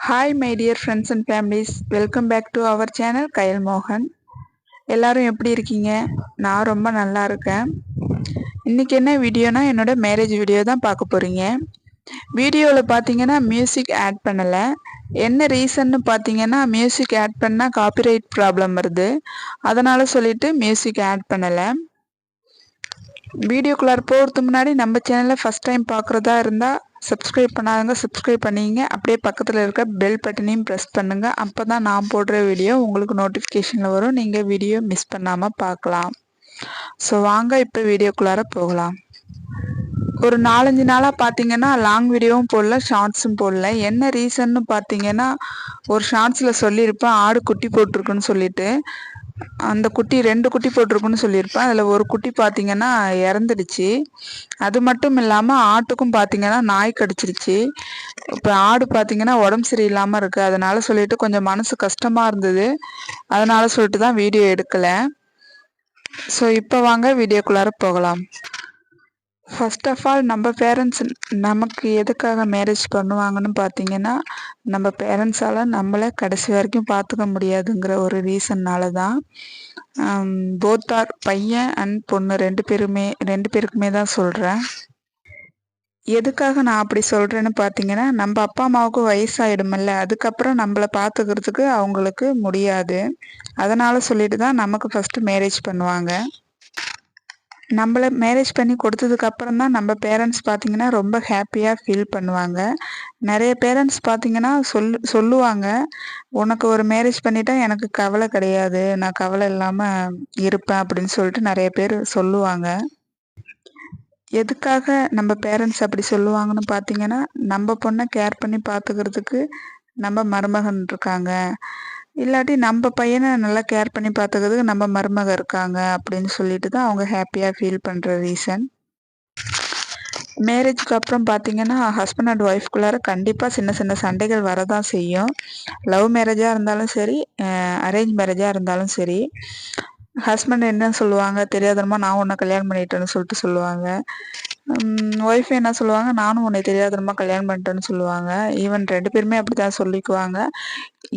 Hi my dear friends and families, welcome back to our channel கையல் மோகன். எல்லாரும் எப்படி இருக்கீங்க? நான் ரொம்ப நல்லா இருக்கேன். இன்னைக்கு என்ன வீடியோனா என்னோட மேரேஜ் வீடியோ தான் பார்க்க போறீங்க. வீடியோவில் பார்த்தீங்கன்னா மியூசிக் ஆட் பண்ணலை. என்ன ரீசன்னு பார்த்தீங்கன்னா மியூசிக் ஆட் பண்ணால் காப்பிரைட் ப்ராப்ளம் வருது. அதனால் சொல்லிட்டு மியூசிக் ஆட் பண்ணலை. வீடியோக்குள்ளார போகிறதுக்கு முன்னாடி நம்ம சேனலை ஃபஸ்ட் டைம் பார்க்குறதா இருந்தால் சப்ஸ்கிரைப் பண்ணாதவங்க சப்ஸ்கிரைப் பண்ணிங்க. அப்படியே பக்கத்தில் இருக்க பெல் பட்டனையும் ப்ரெஸ் பண்ணுங்கள். அப்போ தான் நான் போடுற வீடியோ உங்களுக்கு நோட்டிஃபிகேஷனில் வரும். நீங்கள் வீடியோ மிஸ் பண்ணாமல் பார்க்கலாம். ஸோ வாங்க இப்போ வீடியோக்குள்ளார போகலாம். ஒரு 4-5 நாளாக பார்த்தீங்கன்னா லாங் வீடியோவும் போடல, ஷார்ட்ஸும் போடல. என்ன ரீசன்னு பார்த்தீங்கன்னா, ஒரு ஷார்ட்ஸில் சொல்லியிருப்பேன் ஆடு குட்டி போட்டிருக்குன்னு சொல்லிட்டு. அந்த குட்டி 2 குட்டி போட்டிருக்குன்னு சொல்லியிருப்பேன். அதில் ஒரு குட்டி பார்த்தீங்கன்னா இறந்துடுச்சு. அது மட்டும் இல்லாமல் ஆட்டுக்கும் பார்த்தீங்கன்னா நாய் கடிச்சிருச்சு. இப்போ ஆடு பார்த்தீங்கன்னா உடம்பு சரியில்லாமல் இருக்குது. அதனால சொல்லிட்டு கொஞ்சம் மனசு கஷ்டமாக இருந்தது. அதனால சொல்லிட்டு தான் வீடியோ எடுக்கலை. ஸோ இப்போ வாங்க வீடியோக்குள்ளார போகலாம். ஃபர்ஸ்ட் ஆஃப் ஆல் நம்ம பேரண்ட்ஸ் நமக்கு எதுக்காக மேரேஜ் பண்ணுவாங்கன்னு பார்த்தீங்கன்னா, நம்ம பேரண்ட்ஸால் நம்மளை கடைசி வரைக்கும் பார்த்துக்க முடியாதுங்கிற ஒரு ரீசன்னால் தான். போத் ஆர் பையன் அண்ட் பொண்ணு 2 பேருக்குமே தான் சொல்கிறேன். எதுக்காக நான் அப்படி சொல்கிறேன்னு பார்த்தீங்கன்னா, நம்ம அப்பா அம்மாவுக்கு வயசாயிடுமில்ல, அதுக்கப்புறம் நம்மளை பார்த்துக்கிறதுக்கு அவங்களுக்கு முடியாது. அதனால் சொல்லிட்டு தான் நமக்கு ஃபஸ்ட்டு மேரேஜ் பண்ணுவாங்க. நம்மள மேரேஜ் பண்ணி கொடுத்ததுக்கு அப்புறம் தான் நம்ம பேரண்ட்ஸ் பார்த்தீங்கன்னா ரொம்ப ஹாப்பியாக ஃபீல் பண்ணுவாங்க. நிறைய பேரண்ட்ஸ் பார்த்தீங்கன்னா சொல்லுவாங்க, உனக்கு ஒரு மேரேஜ் பண்ணிட்டா எனக்கு கவலை கிடையாது, நான் கவலை இல்லாமல் இருப்பேன் அப்படின்னு சொல்லிட்டு நிறைய பேர் சொல்லுவாங்க. எதுக்காக நம்ம பேரண்ட்ஸ் அப்படி சொல்லுவாங்கன்னு பார்த்தீங்கன்னா, நம்ம பொண்ணை கேர் பண்ணி பார்த்துக்கிறதுக்கு நம்ம மருமகன் இருக்காங்க. இல்லாட்டி நம்ம பையனை நல்லா கேர் பண்ணி பார்த்துக்கிறதுக்கு நம்ம மருமக இருக்காங்க அப்படின்னு சொல்லிட்டு தான் அவங்க ஹாப்பியாக ஃபீல் பண்ணுற ரீசன். மேரேஜுக்கு அப்புறம் பார்த்தீங்கன்னா, ஹஸ்பண்ட் அண்ட் ஒய்ஃப்குள்ளார கண்டிப்பாக சின்ன சின்ன சண்டைகள் வரதான் செய்யும். லவ் மேரேஜாக இருந்தாலும் சரி, அரேஞ்ச் மேரேஜாக இருந்தாலும் சரி. ஹஸ்பண்ட் என்ன சொல்லுவாங்க, தெரியாதனமா நான் உன்னை கல்யாணம் பண்ணிட்டேன்னு சொல்லிட்டு சொல்லுவாங்க. ஒய்ஃப் என்ன சொல்லுவாங்க, நானும் உன்னை தெரியாதனமா கல்யாணம் பண்ணிட்டேன்னு சொல்லுவாங்க. ஈவன் 2 பேருமே அப்படி தான் சொல்லிக்குவாங்க.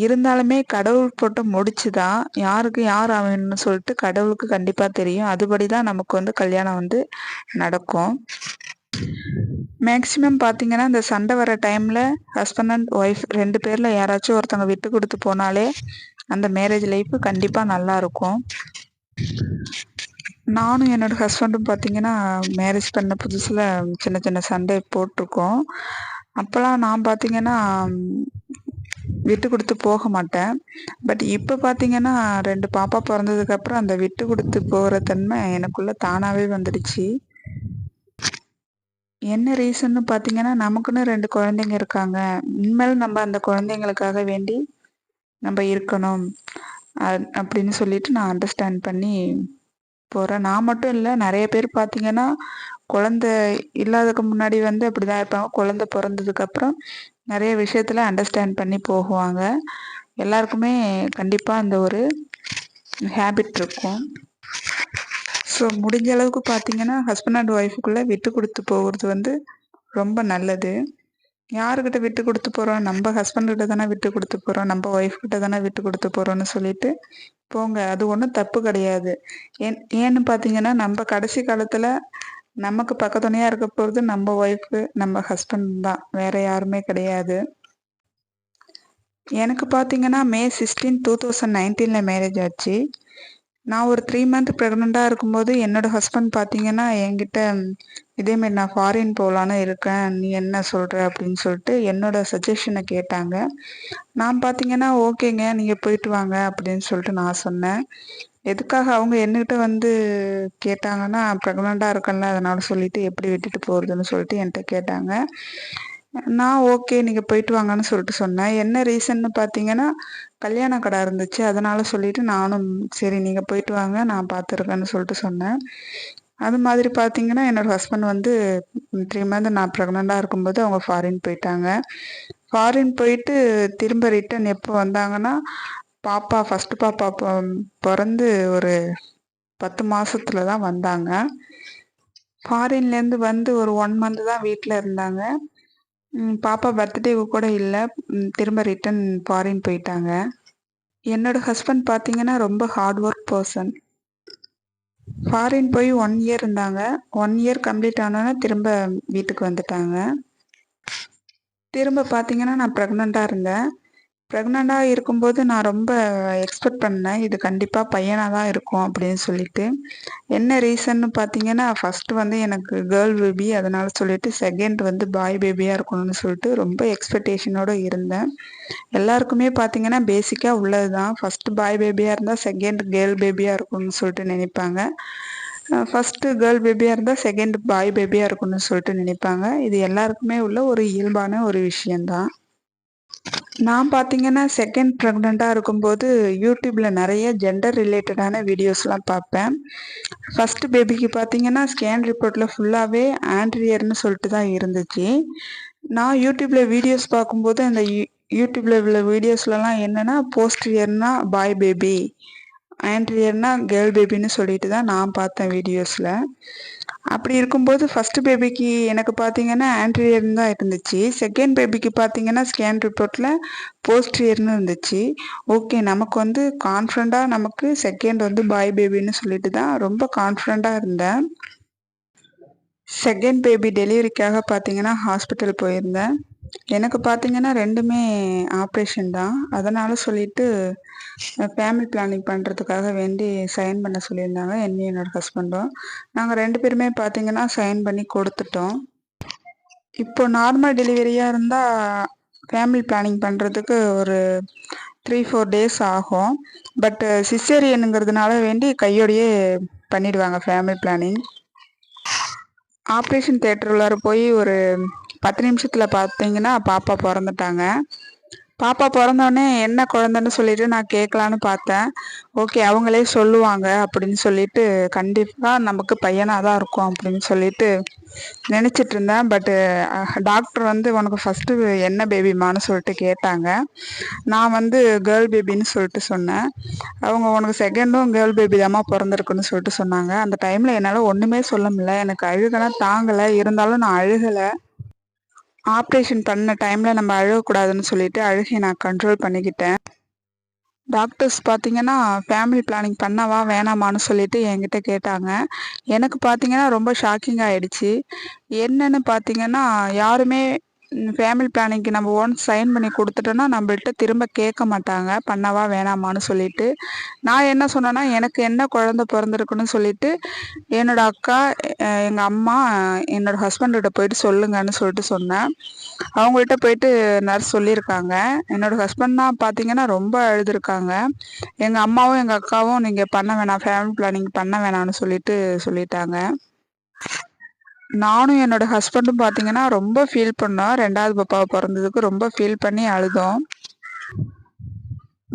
இருந்தாலுமே கடவுள் போட்ட முடிச்சு தான், யாருக்கு யார் அமையணும்னு சொல்லிட்டு கடவுளுக்கு கண்டிப்பாக தெரியும். அதுபடி தான் நமக்கு வந்து கல்யாணம் வந்து நடக்கும். மேக்ஸிமம் பார்த்தீங்கன்னா, இந்த சண்டை வர டைமில் ஹஸ்பண்ட் அண்ட் ஒய்ஃப் 2 பேரில் யாராச்சும் ஒருத்தவங்க விட்டு கொடுத்து போனாலே அந்த மேரேஜ் லைஃப் கண்டிப்பாக நல்லாயிருக்கும். நானும் என்னோட ஹஸ்பண்டும் பார்த்தீங்கன்னா, மேரேஜ் பண்ண புதுசில் சின்ன சின்ன சண்டை போட்டிருக்கோம். அப்போலாம் நான் பார்த்தீங்கன்னா விட்டு கொடுத்து போக மாட்டேன். பட் இப்போ பார்த்தீங்கன்னா 2 பாப்பா பிறந்ததுக்கப்புறம் அந்த விட்டு கொடுத்து போகிற தன்மை எனக்குள்ள தானாகவே வந்துடுச்சு. என்ன ரீசன்னு பார்த்தீங்கன்னா, நமக்குன்னு 2 குழந்தைங்க இருக்காங்க. இனிமேல் நம்ம அந்த குழந்தைங்களுக்காக வேண்டி நம்ம இருக்கணும். அப்படின்னு சொல்லிட்டு நான் அண்டர்ஸ்டாண்ட் பண்ணி போறேன். நான் மட்டும் இல்ல, நெறைய பேர் பார்த்தீங்கன்னா, குழந்தை இல்லாததுக்கு முன்னாடி வந்து அப்படிதான் இருப்பாங்க. குழந்தை பொறந்ததுக்கப்புறம் நெறைய விஷயத்துல அண்டர்ஸ்டாண்ட் பண்ணி போகுவாங்க. எல்லாருக்குமே கண்டிப்பா அந்த ஒரு ஹேபிட் இருக்கும். ஸோ முடிஞ்ச அளவுக்கு பார்த்தீங்கன்னா, ஹஸ்பண்ட் அண்ட் ஒய்ஃப்க்குள்ள விட்டு குடுத்து போகுறது வந்து ரொம்ப நல்லது. யாருக்கிட்ட விட்டு குடுத்து போறோம்? நம்ம ஹஸ்பண்ட் கிட்ட தானே விட்டு குடுத்து போறோம். நம்ம ஒய்ஃப் கிட்ட தானே விட்டு குடுத்து போறோம்னு சொல்லிட்டு போங்க. அது ஒண்ணும் தப்பு கிடையாது. ஏன்னு பார்த்தீங்கன்னா, நம்ம கடைசி காலத்துல நமக்கு பக்கத்துணையா இருக்க போறது நம்ம ஒய்ஃபு, நம்ம ஹஸ்பண்ட் தான். வேற யாருமே கிடையாது. எனக்கு பார்த்தீங்கன்னா, மே 16, 2019ல மேரேஜ் ஆச்சு. நான் ஒரு 3 மந்த் ப்ரெக்னென்ட்டா இருக்கும்போது, என்னோட ஹஸ்பண்ட் பார்த்தீங்கன்னா, என்கிட்ட இதேமாரி நான் ஃபாரின் போலான்னு இருக்கேன். நீ என்ன சொல்ற? அப்படின்னு சொல்லிட்டு என்னோட சஜஷன கேட்டாங்க. நான் பார்த்தீங்கன்னா, ஓகேங்க நீங்க போயிட்டு வாங்க அப்படின்னு சொல்லிட்டு நான் சொன்னேன். எதுக்காக அவங்க என்கிட்ட வந்து கேட்டாங்கன்னா, ப்ரெக்னென்ட்டா இருக்கேன்ல அதனால சொல்லிட்டு எப்படி விட்டுட்டு போறதுன்னு சொல்லிட்டு என்ட்ட கேட்டாங்க. நான் ஓகே நீங்க போயிட்டு வாங்கன்னு சொல்லிட்டு சொன்னேன். என்ன ரீசன்னு பார்த்தீங்கன்னா, கல்யாண கடை இருந்துச்சு. அதனால சொல்லிட்டு நானும் சரி நீங்க போயிட்டு வாங்க நான் பார்த்துருக்கேன்னு சொல்லிட்டு சொன்னேன். அது மாதிரி பார்த்தீங்கன்னா, என்னோட ஹஸ்பண்ட் வந்து 3 மந்த் நான் ப்ரெக்னென்ட்டா இருக்கும்போது அவங்க ஃபாரின் போயிட்டாங்க. ஃபாரின் போயிட்டு திரும்ப ரிட்டர்ன் எப்போ வந்தாங்கன்னா, பாப்பா ஃபர்ஸ்ட் பாப்பா பொறந்து ஒரு 10 மாசத்துல தான் வந்தாங்க. ஃபாரின்லேருந்து வந்து ஒரு 1 மந்த் தான் வீட்ல இருந்தாங்க. பாப்பா பர்த்டேவுக்கு கூட இல்ல. திரும்ப ரிட்டர்ன் ஃபாரின் போயிட்டாங்க. என்னோட ஹஸ்பண்ட் பார்த்தீங்கன்னா, ரொம்ப ஹார்ட் ஒர்க் பெர்சன். ஃபாரின் போய் 1 இயர் இருந்தாங்க. 1 இயர் கம்ப்ளீட் ஆனோனே திரும்ப வீட்டுக்கு வந்துட்டாங்க. திரும்ப பார்த்தீங்கன்னா, நான் பிரெக்னன்ட்டா இருந்தேன். பிரெக்னன்ட்டா இருக்கும்போது நான் ரொம்ப எக்ஸ்பெக்ட் பண்ணேன். இது கண்டிப்பா பையனா தான் இருக்கும் அப்படின்னு சொல்லிட்டு. என்ன ரீசன்னு பார்த்தீங்கன்னா, ஃபர்ஸ்ட் வந்து எனக்கு கேர்ள் பேபி. அதனால சொல்லிட்டு செகண்ட் வந்து பாய் பேபியா இருக்கணும்னு சொல்லிட்டு ரொம்ப எக்ஸ்பெக்டேஷனோட இருந்தேன். எல்லாருக்குமே பார்த்தீங்கன்னா, பேசிக்கா உள்ளது தான். ஃபர்ஸ்ட் பாய் பேபியா இருந்தா செகண்ட் கேர்ள் பேபியா இருக்கணும்னு சொல்லிட்டு நினைப்பாங்க. ஃபர்ஸ்ட்டு கேர்ள் பேபியா இருந்தா செகண்ட் பாய் பேபியா இருக்கணும்னு சொல்லிட்டு நினைப்பாங்க. இது எல்லாருக்குமே உள்ள ஒரு இயல்பான ஒரு விஷயம் தான். நான் பார்த்தீங்கன்னா, செகண்ட் ப்ரெக்னன்ட்டா இருக்கும்போது, YouTubeல நெறைய ஜெண்டர் ரிலேட்டடான வீடியோஸ்லாம் பார்ப்பேன். ஃபர்ஸ்ட் பேபிக்கு பார்த்தீங்கன்னா, ஸ்கேன் ரிப்போர்ட்ல ஃபுல்லாவே ஆண்ட்ரியர்ன்னு சொல்லிட்டு தான் இருந்துச்சு. நான் YouTubeல வீடியோஸ் பார்க்கும்போது, அந்த YouTubeல உள்ள வீடியோஸ்லலாம் என்னன்னா, போஸ்டியர்னா பாய் பேபி, ஆண்ட்ரியர்னா கேர்ள் பேபின்னு சொல்லிட்டு தான் நான் பார்த்தேன் வீடியோஸ்ல. அப்படி இருக்கும்போது ஃபர்ஸ்ட் பேபிக்கு எனக்கு பார்த்தீங்கன்னா, ஆன்ட்ரியர்ன்னு தான் இருந்துச்சு. செகண்ட் பேபிக்கு பார்த்தீங்கன்னா, ஸ்கேன் ரிப்போர்ட்ல போஸ்டியர்ன்னு இருந்துச்சு. ஓகே, நமக்கு வந்து கான்ஃபிடென்ட்டா நமக்கு செகண்ட் வந்து பாய் பேபின்னு சொல்லிட்டு தான் ரொம்ப கான்ஃபிடென்ட்டா இருந்தேன். செகண்ட் பேபி டெலிவரிக்காக பார்த்தீங்கன்னா, ஹாஸ்பிட்டல் போயிருந்தேன். எனக்கு பார்த்தீங்கன்னா 2மே ஆப்ரேஷன் தான். அதனால சொல்லிட்டு ஃபேமிலி பிளானிங் பண்றதுக்காக வேண்டி சைன் பண்ண சொல்லியிருந்தாங்க. என்னையும் என்னோட ஹஸ்பண்டும். நாங்க 2 பேருமே பார்த்தீங்கன்னா, சைன் பண்ணி குடுத்துட்டோம். இப்போ நார்மல் டெலிவரியா இருந்தா, ஃபேமிலி பிளானிங் பண்றதுக்கு ஒரு 3, 4 டேஸ் ஆகும். பட் சிசேரியனுங்கிறதுனால வேண்டி கையோடயே பண்ணிடுவாங்க ஃபேமிலி பிளானிங். ஆப்ரேஷன் தியேட்டர் உள்ளார போய் ஒரு 10 நிமிஷத்துல பார்த்தீங்கன்னா, பாப்பா பொறந்துட்டாங்க. பாப்பா பொறந்தோனே என்ன குழந்தைன்னு சொல்லிட்டு நான் கேட்கலான்னு பார்த்தேன். ஓகே, அவங்களே சொல்லுவாங்க அப்படின்னு சொல்லிட்டு, கண்டிப்பா நமக்கு பையனா தான் இருக்கும் அப்படின்னு சொல்லிட்டு நினைச்சிட்டு இருந்தேன். பட் டாக்டர் வந்து உனக்கு ஃபர்ஸ்ட்டு என்ன பேபிம்மான்னு சொல்லிட்டு கேட்டாங்க. நான் வந்து கேர்ள் பேபின்னு சொல்லிட்டு சொன்னேன். அவங்க உனக்கு செகண்டும் கேர்ள் பேபி தாம்மா பொறந்திருக்குன்னு சொல்லிட்டு சொன்னாங்க. அந்த டைம்ல என்னால ஒண்ணுமே சொல்ல முடியல. எனக்கு அழுகைலாம் தாங்கல. இருந்தாலும் நான் அழுகல. ஆப்ரேஷன் பண்ண டைம்ல நம்ம அழக்கூடாதுன்னு சொல்லிட்டு அழுகைய நான் கண்ட்ரோல் பண்ணிக்கிட்டேன். டாக்டர்ஸ் பார்த்தீங்கன்னா, ஃபேமிலி பிளானிங் பண்ணவா? வேணாமான்னு சொல்லிட்டு என்கிட்ட கேட்டாங்க. எனக்கு பார்த்தீங்கன்னா, ரொம்ப ஷாக்கிங் ஆயிடுச்சு. என்னன்னு பார்த்தீங்கன்னா, யாருமே ஃபேமிலி பிளானிங்க்கு நம்ம ஒன்ஸ் சைன் பண்ணி குடுத்துட்டோம்னா, நம்மள்ட்ட திரும்ப கேட்க மாட்டாங்க. பண்ணவா? வேணாமான்னு சொல்லிட்டு. நான் என்ன சொன்னேன்னா, எனக்கு என்ன குழந்தை பொறந்திருக்குன்னு சொல்லிட்டு, என்னோட அக்கா, எங்க அம்மா, என்னோட ஹஸ்பண்ட்கிட்ட போயிட்டு சொல்லுங்கன்னு சொல்லிட்டு சொன்னேன். அவங்கள்ட்ட போயிட்டு நர்ஸ் சொல்லியிருக்காங்க. என்னோட ஹஸ்பண்ட் தான் பார்த்தீங்கன்னா, ரொம்ப அழுதுருக்காங்க. எங்க அம்மாவும், எங்க அக்காவும் நீங்க பண்ண வேணாம், ஃபேமிலி பிளானிங் பண்ண வேணாம்னு சொல்லிட்டு சொல்லிட்டாங்க. நானும் என்னோட ஹஸ்பண்டும் பார்த்தீங்கன்னா, ரொம்ப ஃபீல் பண்ணோம். 2வது பாப்பா பொறந்ததுக்கு ரொம்ப ஃபீல் பண்ணி அழுதோம்.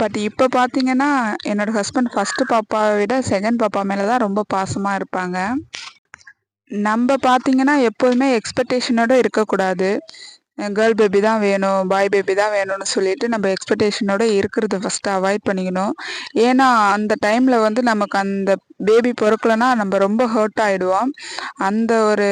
பட் இப்ப பார்த்தீங்கன்னா, என்னோட ஹஸ்பண்ட் ஃபர்ஸ்ட் பாப்பாவ விட செகண்ட் பாப்பா மேல தான் ரொம்ப பாசமா இருப்பாங்க. நம்ப பார்த்தீங்கன்னா, எப்போதுமே எக்ஸ்பெக்டேஷனோட இருக்கக்கூடாது. கேர்ள் பேபி தான் வேணும், பாய் பேபி தான் வேணும்னு சொல்லிட்டு நம்ம எக்ஸ்பெக்டேஷனோட இருக்கிறத ஃபர்ஸ்ட்டு அவாய்ட் பண்ணிக்கணும். ஏன்னா, அந்த டைம்ல வந்து நமக்கு அந்த பேபி பொறக்கலன்னா, நம்ம ரொம்ப ஹர்ட் ஆயிடுவோம். அந்த ஒரு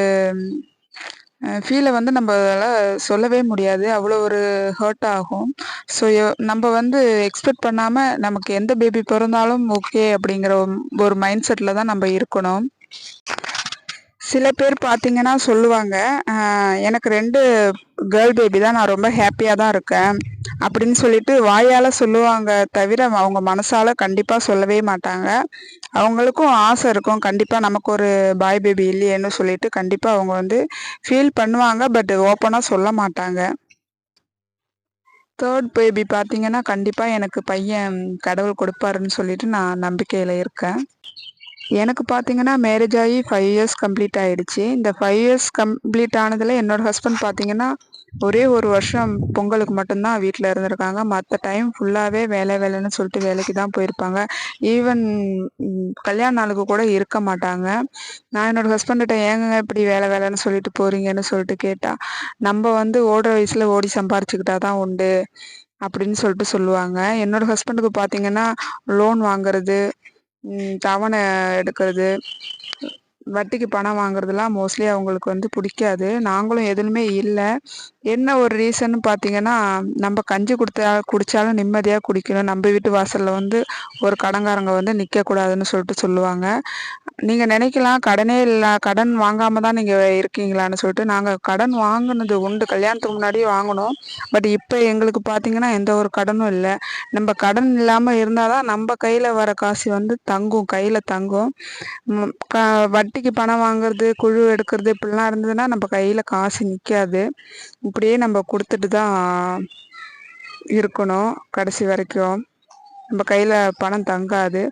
ஃபீல வந்து நம்பளால சொல்லவே முடியாது. அவ்வளோ ஒரு ஹர்ட் ஆகும். ஸோ, நம்ப வந்து எக்ஸ்பெக்ட் பண்ணாம நமக்கு எந்த பேபி பொறந்தாலும் ஓகே அப்படிங்கிற ஒரு மைண்ட் செட்ல தான் நம்ப இருக்கணும். சில பேர் பார்த்தீங்கன்னா சொல்லுவாங்க, எனக்கு 2 கேர்ள் பேபி தான். நான் ரொம்ப ஹேப்பியா தான் இருக்கேன். அப்படின்னு சொல்லிட்டு வாயால சொல்லுவாங்க தவிர, அவங்க மனசால கண்டிப்பா சொல்லவே மாட்டாங்க. அவங்களுக்கும் ஆசை இருக்கும். கண்டிப்பா நமக்கு ஒரு பாய் பேபி இல்லையேன்னு சொல்லிட்டு கண்டிப்பா அவங்க வந்து ஃபீல் பண்ணுவாங்க. பட் ஓப்பனா சொல்ல மாட்டாங்க. 3 பேபி பார்த்தீங்கன்னா, கண்டிப்பா எனக்கு பையன் கடவுள் கொடுப்பாருன்னு சொல்லிட்டு நான் நம்பிக்கையில இருக்கேன். எனக்கு பார்த்தீங்கன்னா, மேரேஜ் ஆகி 5 இயர்ஸ் கம்ப்ளீட் ஆயிடுச்சு. இந்த 5 இயர்ஸ் கம்ப்ளீட் ஆனதுல என்னோட ஹஸ்பண்ட் பார்த்தீங்கன்னா, ஒரே 1 வருஷம் பொங்கலுக்கு மட்டும் தான் வீட்ல இருந்திருக்காங்க. மத்த டைம் ஃபுல்லாவே வேலை வேலைன்னு சொல்லிட்டு வேலைக்கு தான் போயிருப்பாங்க. ஈவன் கல்யாண நாளுக்கு கூட இருக்க மாட்டாங்க. நான் என்னோட ஹஸ்பண்ட்கிட்ட ஏங்கங்க இப்படி வேலை வேலைன்னு சொல்லிட்டு போறீங்கன்னு சொல்லிட்டு கேட்டா, "நம்ப வந்து ஓடுற வயசுல ஓடி சம்பாரிச்சுக்கிட்டா தான் உண்டு." அப்படின்னு சொல்லிட்டு சொல்லுவாங்க. என்னோட ஹஸ்பண்டுக்கு பார்த்தீங்கன்னா, லோன் வாங்குறது, தவணை எடுக்கிறது, வட்டிக்கு பணம் வாங்குறதுலாம் மோஸ்ட்லி அவங்களுக்கு வந்து பிடிக்காது. நாங்களும் எதுலுமே இல்ல. என்ன ஒரு ரீசன்னு பார்த்தீங்கன்னா, நம்ம கஞ்சி குடிச்சாலும் நிம்மதியா குடிக்கணும். நம்ம வீட்டு வாசல்ல வந்து ஒரு கடன்காரங்க வந்து நிக்கக்கூடாதுன்னு சொல்லிட்டு சொல்லுவாங்க. நீங்க நினைக்கலாம் கடனே இல்ல, கடன் வாங்காம தான் நீங்க இருக்கீங்களான்னு சொல்லிட்டு. நாங்க கடன் வாங்குனது உண்டு. கல்யாணத்துக்கு முன்னாடியே வாங்குனோம். பட் இப்ப எங்களுக்கு பார்த்தீங்கன்னா, எந்த ஒரு கடனும் இல்ல. நம்ம கடன் இல்லாம இருந்தா தான் நம்ம கையில வர காசு வந்து தங்கும், கையில தங்கும். ம் க வட்டிக்கு பணம் வாங்குறது, குழு எடுக்கிறது இப்படிலாம் இருந்ததுன்னா, நம்ம கையில காசு நிக்காது. இப்படியே நம்ம குடுத்துட்டு தான் இருக்கணும் கடைசி வரைக்கும். நம்ம கையில பணம் தங்காது.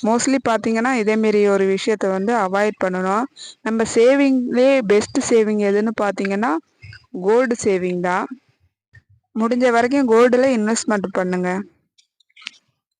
மோஸ்ட்லி பார்த்தீங்கன்னா, இதேமாரி ஒரு விஷயத்த வந்து அவாய்ட் பண்ணணும். நம்ம சேவிங்லயே பெஸ்ட் சேவிங் எதுன்னு பார்த்தீங்கன்னா, கோல்டு சேவிங் தான். முடிஞ்ச வரைக்கும் கோல்டுல இன்வெஸ்ட்மெண்ட் பண்ணுங்க.